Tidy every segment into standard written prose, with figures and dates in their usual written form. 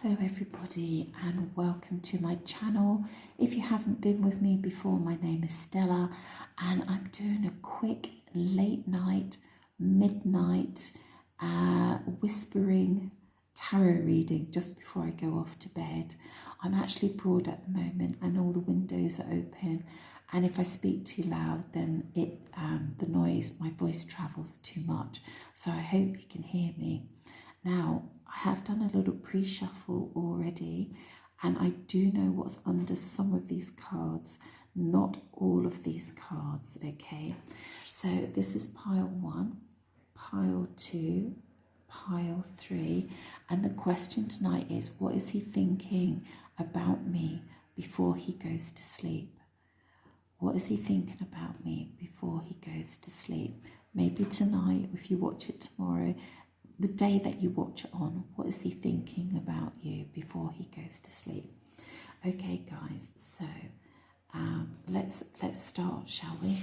Hello everybody and welcome to my channel. If you haven't been with me before, my name is Stella and I'm doing a quick late night, midnight whispering tarot reading just before I go off to bed. I'm actually abroad at the moment and all the windows are open, and if I speak too loud then the noise, my voice travels too much, so I hope you can hear me. Now, I have done a little pre-shuffle already and I do know what's under some of these cards, not all of these cards, okay? So this is pile 1, pile 2, pile 3, and the question tonight is, what is he thinking about me before he goes to sleep? What is he thinking about me before he goes to sleep? Maybe tonight, if you watch it tomorrow, the day that you watch it on, what is he thinking about you before he goes to sleep? Okay, guys, so let's start, shall we?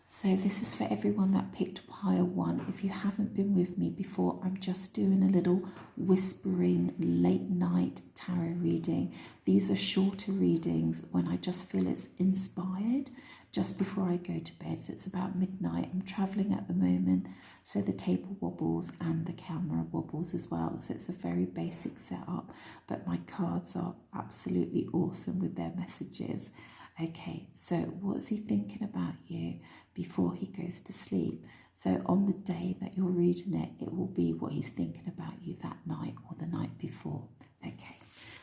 So this is for everyone that picked pile 1. If you haven't been with me before, I'm just doing a little whispering late night tarot reading. These are shorter readings when I just feel it's inspired just before I go to bed. So it's about midnight. I'm traveling at the moment, so the table wobbles and the camera wobbles as well. So it's a very basic setup, but my cards are absolutely awesome with their messages. Okay, so what is he thinking about you before he goes to sleep? So on the day that you're reading it, it will be what he's thinking about you that night or the night before. Okay,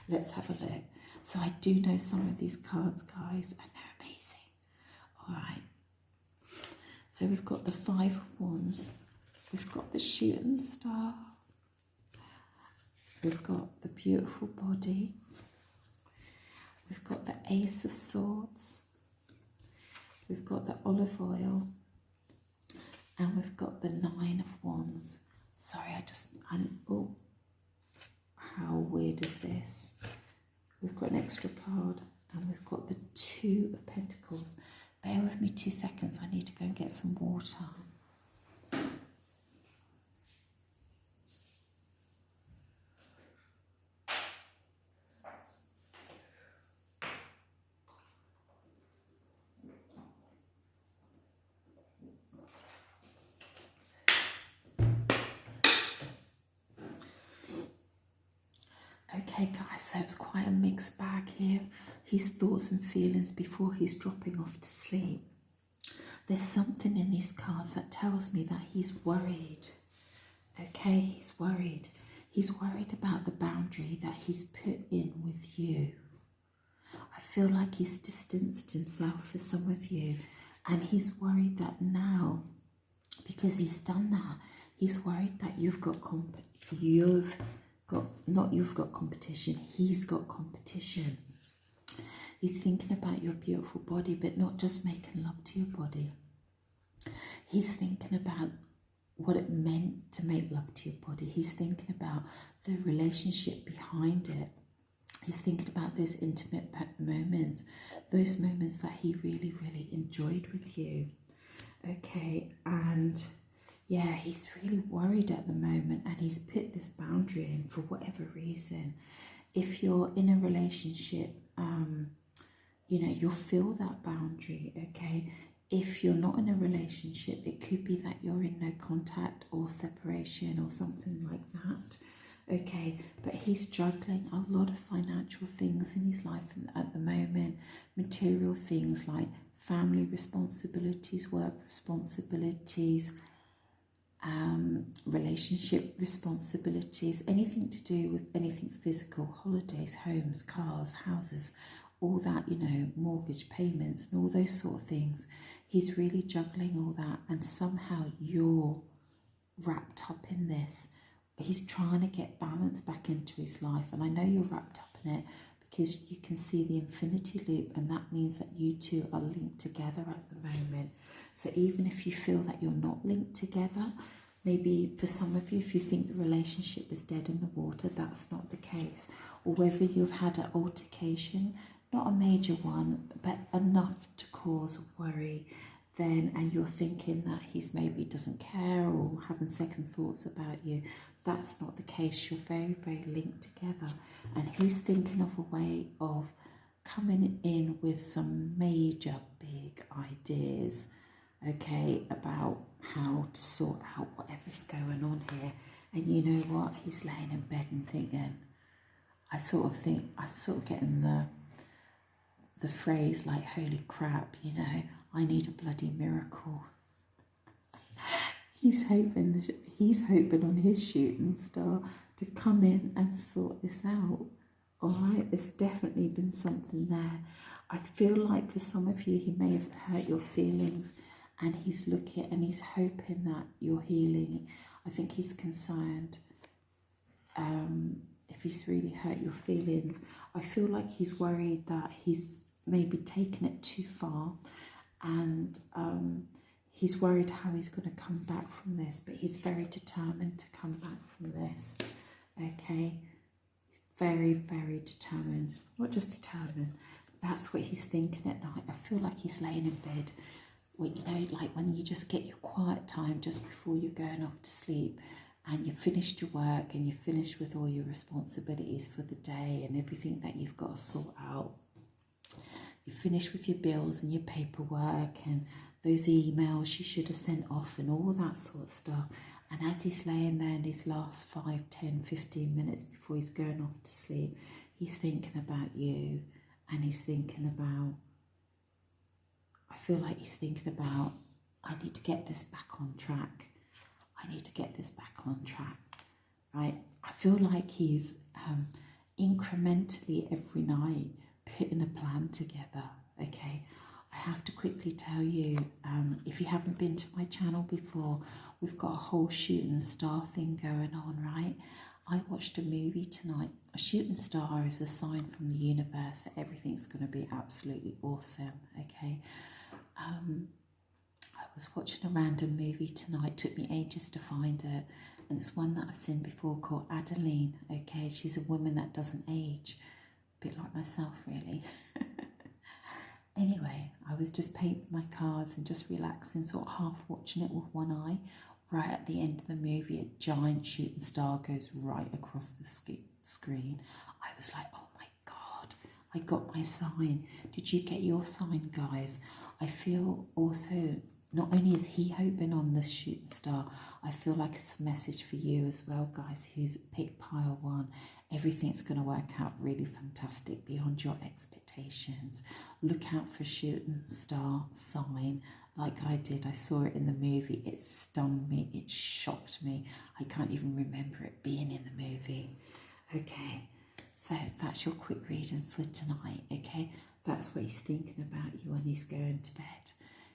let's have a look. So I do know some of these cards, guys, and they're amazing. All right, so we've got the 5 of Wands, we've got the Shooting Star, we've got the Beautiful Body, we've got the Ace of Swords, we've got the Olive Oil, and we've got the 9 of Wands. Sorry, oh, how weird is this? We've got an extra card, and we've got the 2 of Pentacles. Bear with me 2 seconds, I need to go and get some water. Okay guys, so it's quite a mixed bag here. His thoughts and feelings before he's dropping off to sleep. There's something in these cards that tells me that he's worried. Okay, he's worried. He's worried about the boundary that he's put in with you. I feel like he's distanced himself for some of you, and he's worried that now, because he's done that, he's worried that he's got competition. He's thinking about your beautiful body, but not just making love to your body. He's thinking about what it meant to make love to your body. He's thinking about the relationship behind it. He's thinking about those intimate moments, those moments that he really, really enjoyed with you. Okay, and yeah, he's really worried at the moment, and he's put this boundary in for whatever reason. If you're in a relationship, you know, you'll feel that boundary, okay? If you're not in a relationship, it could be that you're in no contact or separation or something like that, okay? But he's juggling a lot of financial things in his life at the moment, material things like family responsibilities, work responsibilities, relationship responsibilities, anything to do with anything physical, holidays, homes, cars, houses, all that, you know, mortgage payments and all those sort of things. He's really juggling all that, and somehow you're wrapped up in this. He's trying to get balance back into his life, and I know you're wrapped up in it because you can see the infinity loop, and that means that you two are linked together at the moment. So even if you feel that you're not linked together, maybe for some of you, if you think the relationship is dead in the water, that's not the case. Or whether you've had an altercation, not a major one, but enough to cause worry then, and you're thinking that he's maybe doesn't care or having second thoughts about you, that's not the case. You're very, very linked together, and he's thinking of a way of coming in with some major big ideas, okay, about how to sort out whatever's going on here. And you know what, he's laying in bed and thinking, I sort of getting the phrase like, holy crap, you know, I need a bloody miracle. He's hoping on his shooting star to come in and sort this out. All right, there's definitely been something there. I feel like for some of you, he may have hurt your feelings, and he's looking and he's hoping that you're healing. I think he's concerned if he's really hurt your feelings. I feel like he's worried that he's maybe taken it too far, and he's worried how he's going to come back from this, but he's very determined to come back from this, okay? He's very, very determined. Not just determined, that's what he's thinking at night. I feel like he's laying in bed, well, you know, like when you just get your quiet time just before you're going off to sleep, and you've finished your work and you're finished with all your responsibilities for the day and everything that you've got to sort out. You're finished with your bills and your paperwork and those emails you should have sent off and all that sort of stuff. And as he's laying there in his last 5, 10, 15 minutes before he's going off to sleep, he's thinking about you, and he's thinking about, I feel like he's thinking about, I need to get this back on track. I need to get this back on track, right? I feel like he's incrementally every night putting a plan together, okay? I have to quickly tell you, if you haven't been to my channel before, we've got a whole shooting star thing going on, right? I watched a movie tonight. A shooting star is a sign from the universe that everything's going to be absolutely awesome, okay? I was watching a random movie tonight, took me ages to find it, and it's one that I've seen before called Adeline, okay? She's a woman that doesn't age, a bit like myself really. Anyway, I was just painting my cards and just relaxing, sort of half watching it with one eye. Right at the end of the movie, a giant shooting star goes right across the screen. I was like, oh my God, I got my sign. Did you get your sign, guys? I feel also, not only is he hoping on this shooting star, I feel like it's a message for you as well, guys, who's picked pile 1. Everything's going to work out really fantastic beyond your expectations. Look out for shooting star sign like I did. I saw it in the movie. It stunned me. It shocked me. I can't even remember it being in the movie. Okay, so that's your quick reading for tonight, okay? That's what he's thinking about you when he's going to bed.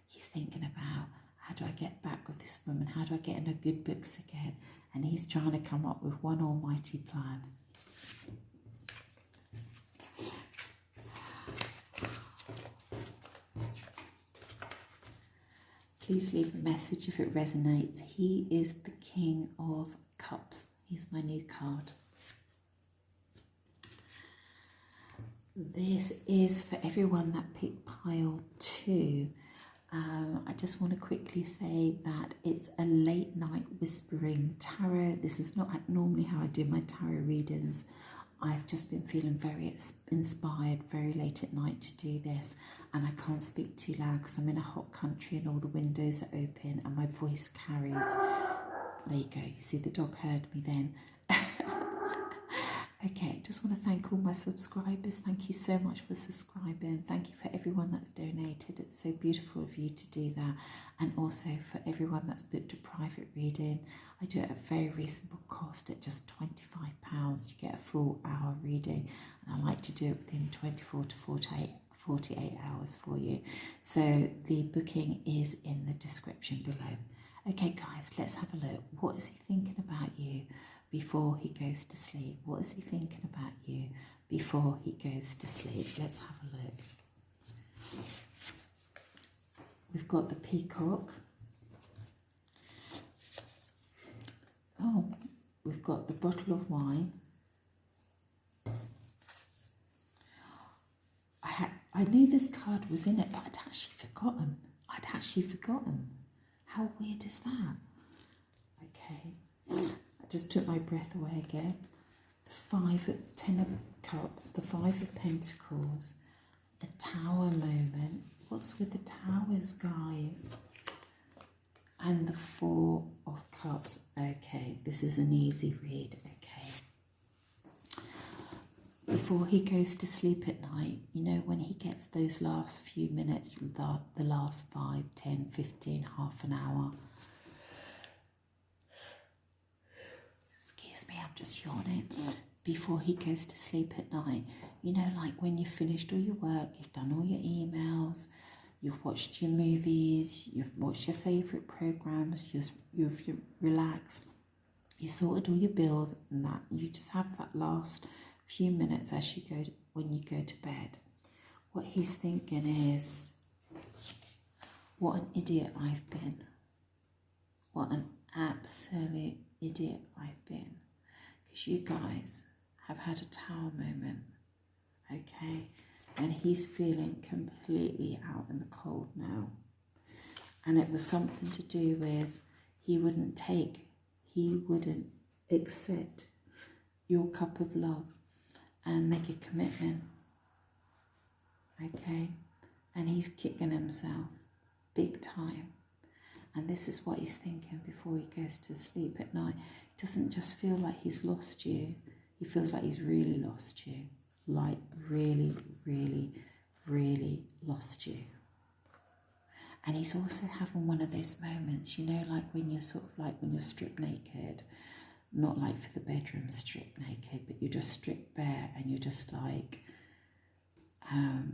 He's thinking about, how do I get back with this woman? How do I get in her good books again? And he's trying to come up with one almighty plan. Please leave a message if it resonates. He is the King of Cups. He's my new card. This is for everyone that picked pile 2. I just want to quickly say that it's a late night whispering tarot. This is not normally how I do my tarot readings. I've just been feeling very inspired very late at night to do this, and I can't speak too loud because I'm in a hot country and all the windows are open and my voice carries. There you go, you see the dog heard me then. Okay, just want to thank all my subscribers. Thank you so much for subscribing. Thank you for everyone that's donated. It's so beautiful of you to do that. And also for everyone that's booked a private reading. I do it at a very reasonable cost at just £25. You get a full hour reading. And I like to do it within 24 to 48 hours for you. So the booking is in the description below. Okay guys, let's have a look. What is he thinking about you before he goes to sleep? What is he thinking about you before he goes to sleep? Let's have a look. We've got the peacock. Oh, we've got the bottle of wine. I knew this card was in it, but I'd actually actually forgotten. How weird is that? Okay, I just took my breath away again. The 10 of Cups, the 5 of Pentacles, the Tower moment. What's with the Towers, guys? And the 4 of Cups. Okay, this is an easy read, okay. Before he goes to sleep at night, you know, when he gets those last few minutes, the last 5, 10, 15, half an hour. Excuse me, I'm just yawning. Before he goes to sleep at night, you know, like when you've finished all your work, you've done all your emails, you've watched your movies, you've watched your favourite programmes, you've relaxed, you sorted all your bills and that, you just have that last few minutes as you go when you go to bed. What he's thinking is, what an idiot I've been. What an absolute idiot I've been. Because you guys have had a Tower moment, okay? And he's feeling completely out in the cold now. And it was something to do with he wouldn't accept your cup of love and make a commitment, okay? And he's kicking himself big time. And this is what he's thinking before he goes to sleep at night. He doesn't just feel like he's lost you. He feels like he's really lost you. Like really, really, really lost you. And he's also having one of those moments, you know, like when you're sort of like when you're stripped naked. Not like for the bedroom stripped naked, but you're just stripped bare and you're just like,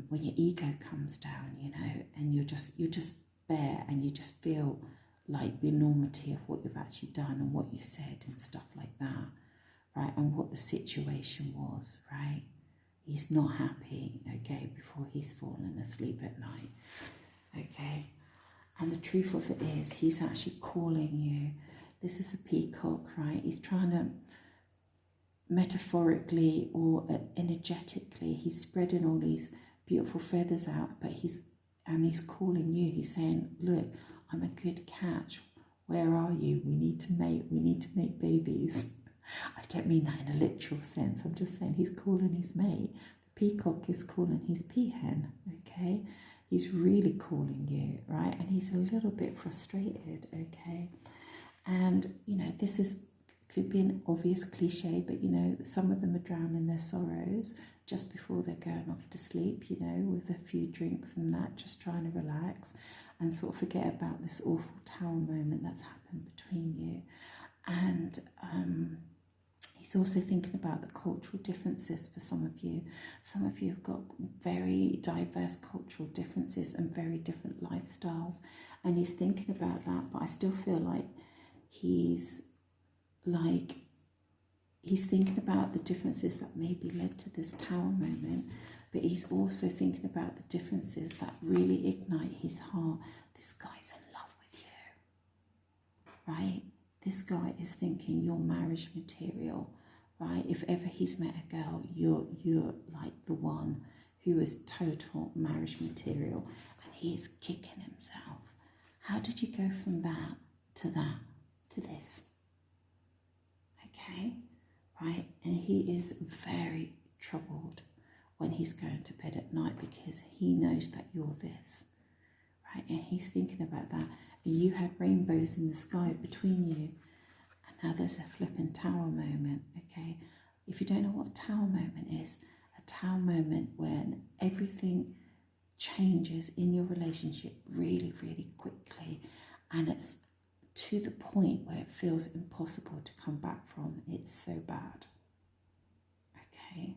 when your ego comes down, you know, and you're just bare and you just feel like the enormity of what you've actually done and what you've said and stuff like that, right? And what the situation was, right? He's not happy, okay, before he's fallen asleep at night, okay? And the truth of it is, he's actually calling you. This is a peacock, right? He's trying to, metaphorically or energetically, he's spreading all these beautiful feathers out, but he's calling you. He's saying, look, I'm a good catch. Where are you? We need to make babies. I don't mean that in a literal sense. I'm just saying he's calling his mate. The peacock is calling his peahen, okay? He's really calling you, right? And he's a little bit frustrated, okay? And, you know, could be an obvious cliche, but, you know, some of them are drowning their sorrows just before they're going off to sleep, you know, with a few drinks and that, just trying to relax and sort of forget about this awful Tower moment that's happened between you. And he's also thinking about the cultural differences for some of you. Some of you have got very diverse cultural differences and very different lifestyles. And he's thinking about that, but I still feel like he's thinking about the differences that maybe led to this Tower moment, but he's also thinking about the differences that really ignite his heart. This guy's in love with you, right? This guy is thinking you're marriage material, right? If ever he's met a girl, you're like the one who is total marriage material, and he's kicking himself. How did you go from that to this? Okay, right? And he is very troubled when he's going to bed at night because he knows that you're this, right? And he's thinking about that. And you had rainbows in the sky between you, and now there's a flipping Tower moment, okay? If you don't know what a Tower moment is, a Tower moment when everything changes in your relationship really, really quickly, and it's to the point where it feels impossible to come back from. It's so bad, okay?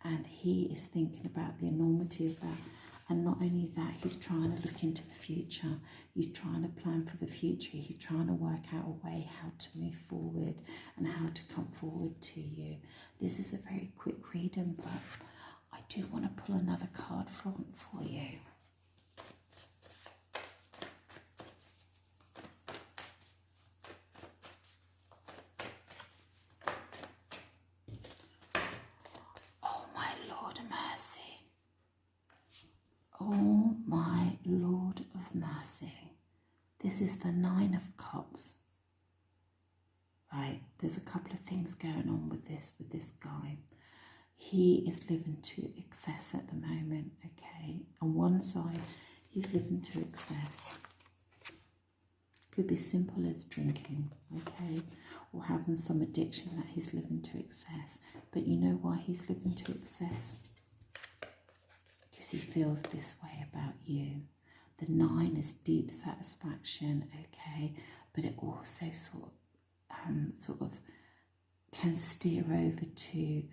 And he is thinking about the enormity of that. And not only that, he's trying to look into the future. He's trying to plan for the future. He's trying to work out a way how to move forward and how to come forward to you. This is a very quick reading, but I do want to pull another card for you. Oh my Lord of discussing. This is the Nine of Cups. Right, there's a couple of things going on with this guy. He is living to excess at the moment, okay? On one side, he's living to excess. Could be simple as drinking, okay? Or having some addiction that he's living to excess. But you know why he's living to excess? Because he feels this way about you. The 9 is deep satisfaction, okay? But it also sort of can steer over to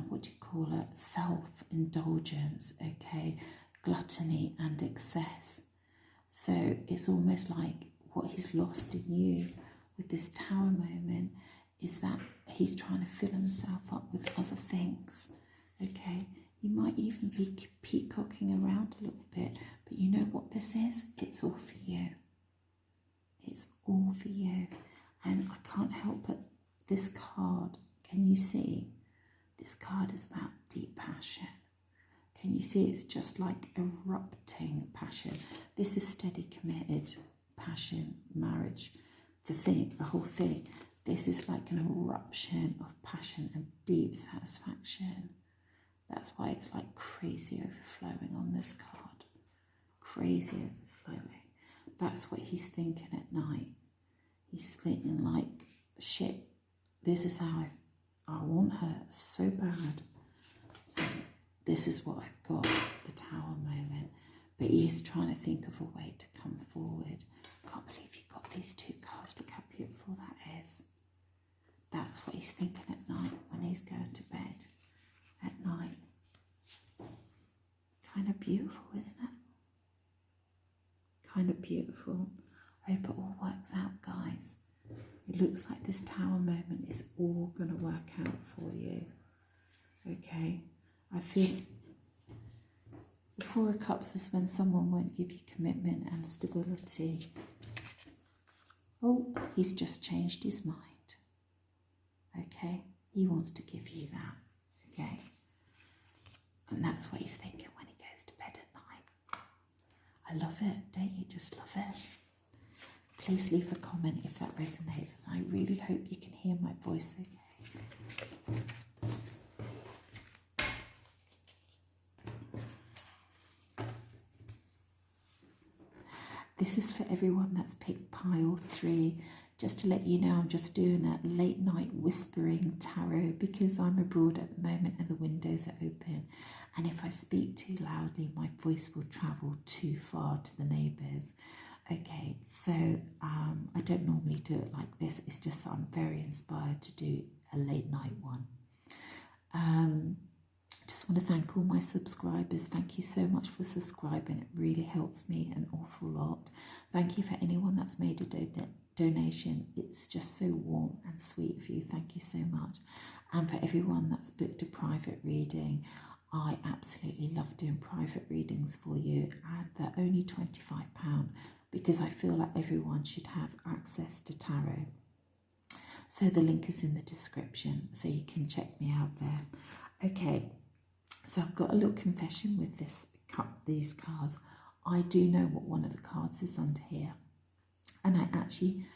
what do you call it? Self-indulgence, okay? Gluttony and excess. So it's almost like what he's lost in you with this Tower moment is that he's trying to fill himself up with other things, okay? You might even be peacocking around a little bit, but you know what this is? It's all for you. It's all for you. And I can't help but this card, can you see? This card is about deep passion. Can you see it's just like erupting passion? This is steady, committed passion, marriage, the whole thing. This is like an eruption of passion and deep satisfaction. That's why it's like crazy overflowing on this card. Crazy overflowing. That's what he's thinking at night. He's thinking like, shit, this is how I want her so bad. This is what I've got, the Tower moment. But he's trying to think of a way to come forward. Can't believe you got these 2 cards. Look how beautiful that is. That's what he's thinking at night when he's going to bed. At night. Kind of beautiful, isn't it? Kind of beautiful. I hope it all works out, guys. It looks like this Tower moment is all going to work out for you. Okay? I think the 4 of Cups is when someone won't give you commitment and stability. Oh, he's just changed his mind. Okay? He wants to give you that. Okay? And that's what he's thinking when he goes to bed at night. I love it. Don't you just love it? Please leave a comment if that resonates. And I really hope you can hear my voice okay. This is for everyone that's picked pile 3. Just to let you know, I'm just doing a late night whispering tarot because I'm abroad at the moment and the windows are open. And if I speak too loudly, my voice will travel too far to the neighbours. Okay, so I don't normally do it like this. It's just that I'm very inspired to do a late night one. Just want to thank all my subscribers. Thank you so much for subscribing. It really helps me an awful lot. Thank you for anyone that's made a donation. It's just so warm and sweet of you. Thank you so much. And for everyone that's booked a private reading, I absolutely love doing private readings for you. And they're only £25 because I feel like everyone should have access to tarot. So the link is in the description, so you can check me out there. Okay. So I've got a little confession with these cards. I do know what one of the cards is under here. And I actually,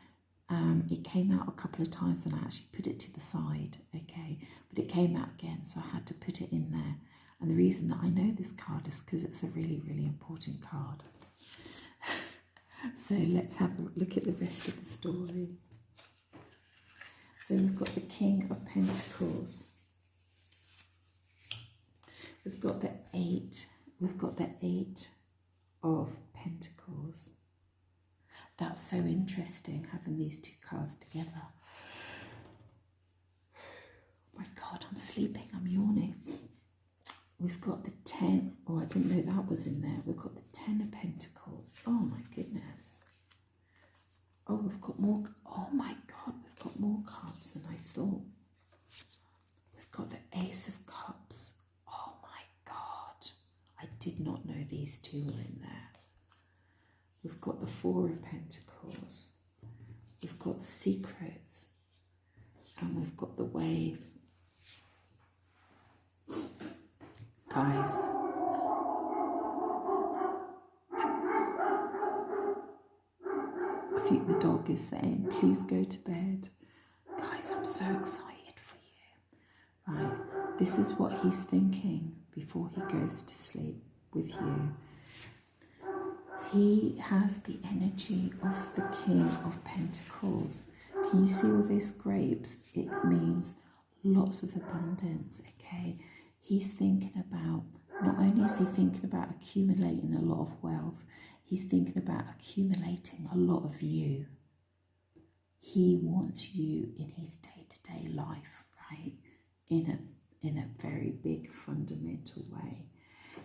it came out a couple of times and I actually put it to the side, okay? But it came out again, so I had to put it in there. And the reason that I know this card is because it's a really, really important card. So let's have a look at the rest of the story. So we've got the King of Pentacles. We've got the 8. We've got the 8 of Pentacles. That's so interesting, having these 2 cards together. Oh my God, I'm sleeping, I'm yawning. We've got the 10. Oh, I didn't know that was in there. We've got the 10 of Pentacles. Oh my goodness. Oh, we've got more. Oh my God, we've got more cards than I thought. We've got the Ace of Cups. Oh my God. I did not know these 2 were in there. We've got the 4 of Pentacles. We've got Secrets. And we've got the Wave. Guys, I think the dog is saying, please go to bed. Guys, I'm so excited for you. Right, this is what he's thinking before he goes to sleep with you. He has the energy of the King of Pentacles. Can you see all these grapes? It means lots of abundance, okay? He's thinking about, not only is he thinking about accumulating a lot of wealth, he's thinking about accumulating a lot of you. He wants you in his day-to-day life, right? In a very big, fundamental way.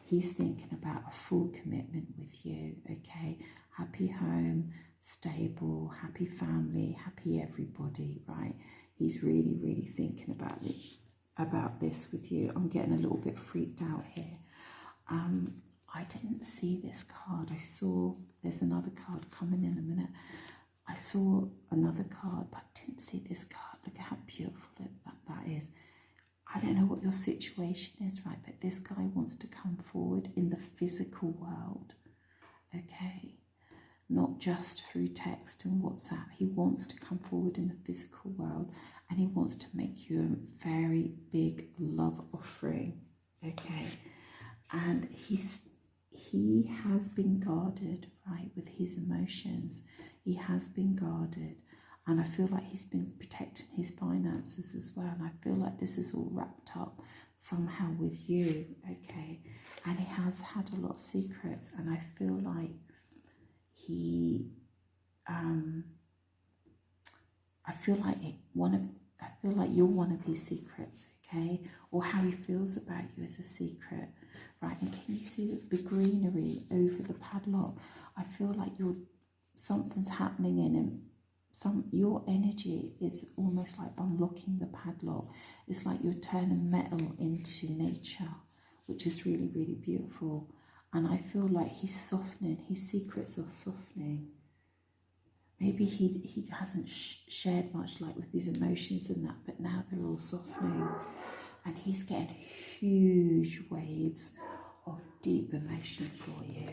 He's thinking about a full commitment with you, okay? Happy home, stable, happy family, happy everybody, right? He's really, really thinking about this with you. I'm getting a little bit freaked out here. I didn't see this card. I saw there's another card coming in a minute. I saw another card, but I didn't see this card. Look at how beautiful that is. I don't know what your situation is, right? But this guy wants to come forward in the physical world, okay? Not just through text and WhatsApp. He wants to come forward in the physical world, and he wants to make you a very big love offering, okay? And he has been guarded, right, with his emotions. He has been guarded. And I feel like he's been protecting his finances as well. And I feel like this is all wrapped up somehow with you, okay? And he has had a lot of secrets. And I feel like I feel like you're one of his secrets, okay? Or how he feels about you as a secret, right? And can you see the greenery over the padlock? I feel like something's happening in him. Your energy is almost like unlocking the padlock. It's like you're turning metal into nature, which is really, really beautiful. And I feel like he's softening. His secrets are softening. Maybe he hasn't shared much like with his emotions and that, but now they're all softening. And he's getting huge waves of deep emotion for you.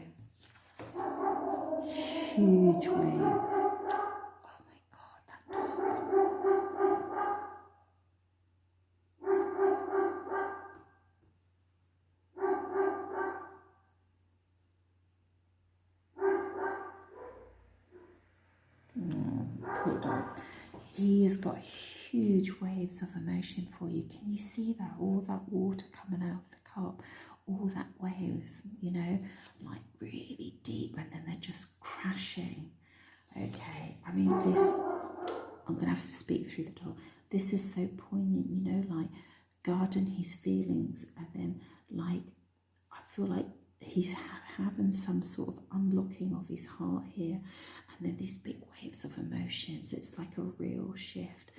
Huge wave. He has got huge waves of emotion for you. Can you see that? All that water coming out of the cup, all that waves, you know, like really deep, and then they're just crashing. Okay, I mean this, I'm going to have to speak through the door. This is so poignant, you know, like guarding his feelings, and then like, I feel like he's having some sort of unlocking of his heart here. And then these big waves of emotions, it's like a real shift.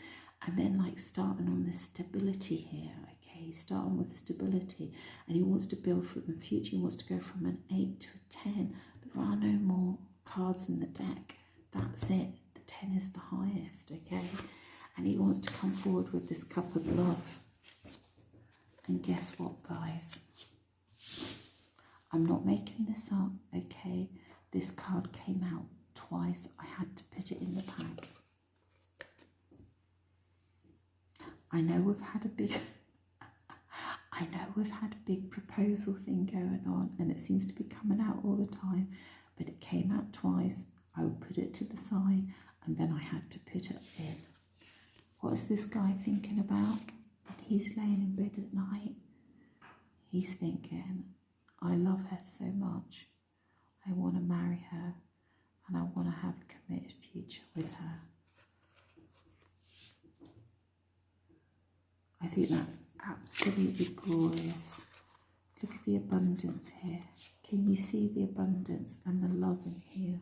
And then like starting on this stability here, okay, starting with stability. And he wants to build for the future. He wants to go from an 8 to a 10. There are no more cards in the deck. That's it. The 10 is the highest, okay? And he wants to come forward with this cup of love. And guess what, guys? I'm not making this up, okay? This card came out twice. I had to put it in the pack. I know we've had a big proposal thing going on, and it seems to be coming out all the time, but it came out twice. I would put it to the side, and then I had to put it in. What is this guy thinking about when he's laying in bed at night? He's thinking, I love her so much. I want to marry her, and I want to have a committed future with her. I think that's absolutely glorious. Look at the abundance here. Can you see the abundance and the love in here?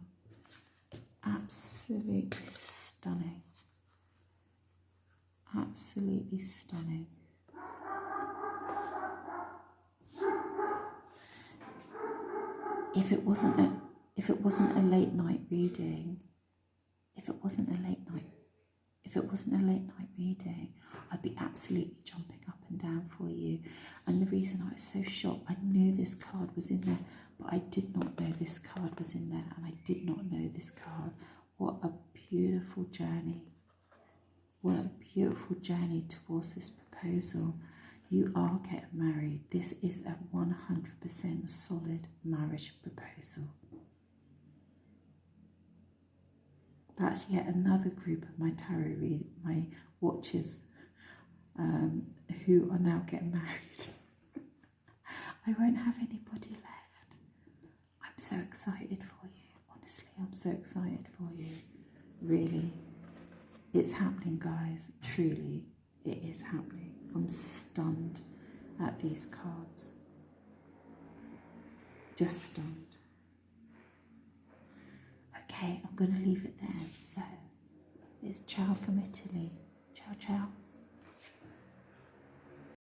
Absolutely stunning. Absolutely stunning. If it wasn't a late night reading, I'd be absolutely jumping up and down for you. And the reason I was so shocked, I knew this card was in there, but I did not know this card was in there, and I did not know this card What a beautiful journey. What a beautiful journey towards this proposal. You are getting married. This is a 100% solid marriage proposal. That's yet another group of my tarot read, my watchers, who are now getting married. I won't have anybody left. I'm so excited for you. Honestly, I'm so excited for you. Really. It's happening, guys. Truly, it is happening. I'm stunned at these cards. Just stunned. Okay, I'm going to leave it there. So, it's ciao from Italy. Ciao, ciao.